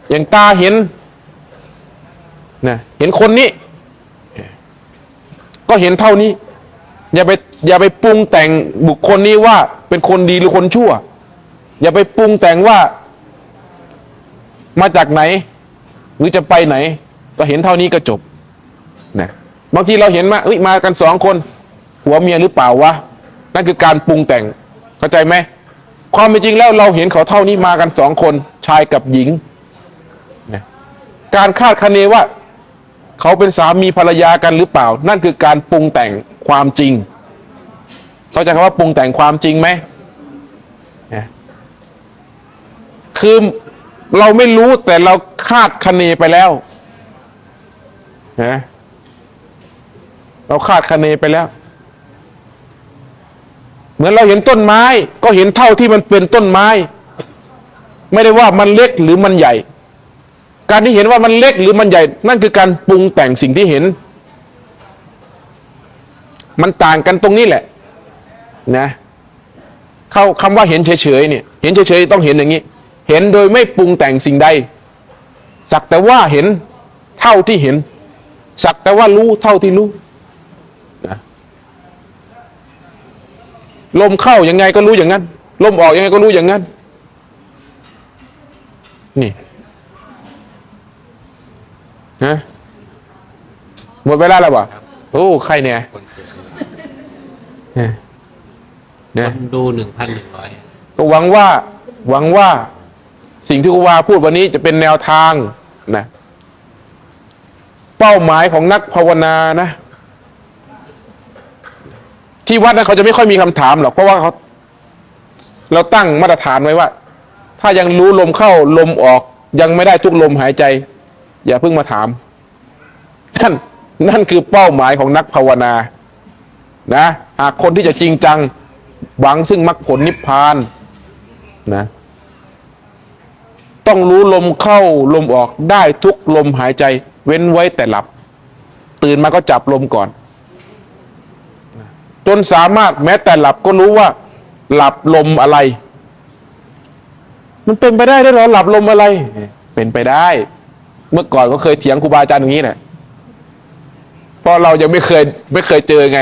อย่างตาเห็นนะเห็นคนนี้ก็เห็นเท่านี้อย่าไปปรุงแต่งบุคคลนี้ว่าเป็นคนดีหรือคนชั่วอย่าไปปรุงแต่งว่ามาจากไหนหรือจะไปไหนก็เห็นเท่านี้ก็จบนะบางทีเราเห็นมากันสองคนผัวเมียหรือเปล่าวะนั่นคือการปรุงแต่งเข้าใจไหมความเป็นจริงแล้วเราเห็นเขาเท่านี้มากันสองคนชายกับหญิงนะการคาดคะเนว่าเขาเป็นสามีภรรยากันหรือเปล่านั่นคือการปรุงแต่งความจริงเข้าใจคำว่าปรุงแต่งความจริงไหมคือเราไม่รู้แต่เราคาดคะเนไปแล้วนะเราคาดคะเนไปแล้วเหมือนเราเห็นต้นไม้ก็เห็นเท่าที่มันเป็นต้นไม้ไม่ได้ว่ามันเล็กหรือมันใหญ่การที่เห็นว่ามันเล็กหรือมันใหญ่นั่นคือการปรุงแต่งสิ่งที่เห็นมันต่างกันตรงนี้แหละนะเข้าคำว่าเห็นเฉยๆเนี่ยเห็นเฉยๆต้องเห็นอย่างนี้เห็นโดยไม่ปรุงแต่งสิ่งใดสักแต่ว่าเห็นเท่าที่เห็นสักแต่ว่ารู้เท่าที่รู้นะลมเข้ายังไงก็รู้อย่างนั้นลมออกยังไงก็รู้อย่างนั้นนี่นะหมดเวลาแล้วบ่โอ้ใครเนี่ยเนี่ย ดู1,100ก็หวังว่าสิ่งที่ครูวาพูดวันนี้จะเป็นแนวทางนะเป้าหมายของนักภาวนานะที่วัดนะเขาจะไม่ค่อยมีคำถามหรอกเพราะว่าเราตั้งมาตรฐานไว้ว่าถ้ายังรู้ลมเข้าลมออกยังไม่ได้ทุกลมหายใจอย่าเพิ่งมาถามนั่นคือเป้าหมายของนักภาวนานะหากคนที่จะจริงจังหวังซึ่งมรรคผลนิพพานนะต้องรู้ลมเข้าลมออกได้ทุกลมหายใจเว้นไว้แต่หลับตื่นมาก็จับลมก่อนจนสามารถแม้แต่หลับก็รู้ว่าหลับลมอะไรมันเป็นไปได้ด้วยเหรอหลับลมอะไรเป็นไปได้เมื่อก่อนก็เคยเถียงครูบาอาจารย์อย่างนี้แหละเพราะเรายังไม่เคยเจอไง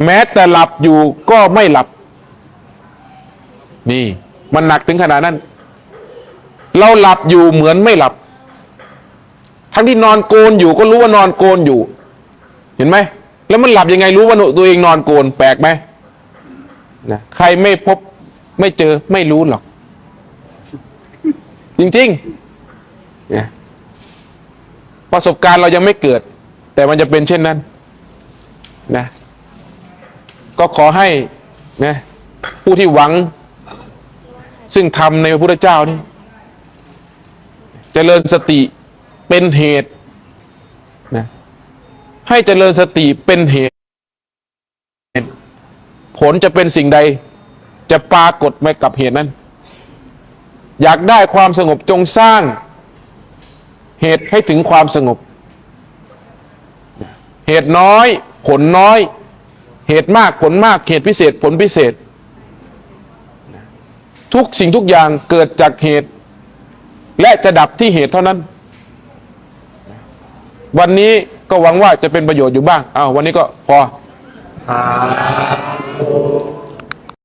แม้แต่หลับอยู่ก็ไม่หลับนี่มันหนักถึงขนาดนั้นเราหลับอยู่เหมือนไม่หลับทั้งที่นอนโกนอยู่ก็รู้ว่านอนโกนอยู่เห็นไหมแล้วมันหลับยังไงรู้ว่าตัวเองนอนโกนแปลกไหมนะใครไม่พบไม่เจอไม่รู้หรอกจริงๆเนี่ยประสบการณ์เรายังไม่เกิดแต่มันจะเป็นเช่นนั้นนะก็ขอให้นะผู้ที่หวังซึ่งทำในพระพุทธเจ้านี่เจริญสติเป็นเหตุนะให้เจริญสติเป็นเหตุผลจะเป็นสิ่งใดจะปรากฏมากับเหตุนั้นอยากได้ความสงบจงสร้างเหตุให้ถึงความสงบเหตุน้อยผลน้อยเหตุมากผลมากเหตุพิเศษผลพิเศษทุกสิ่งทุกอย่างเกิดจากเหตุและจะดับที่เหตุเท่านั้นวันนี้ก็หวังว่าจะเป็นประโยชน์อยู่บ้างวันนี้ก็พอสาธุ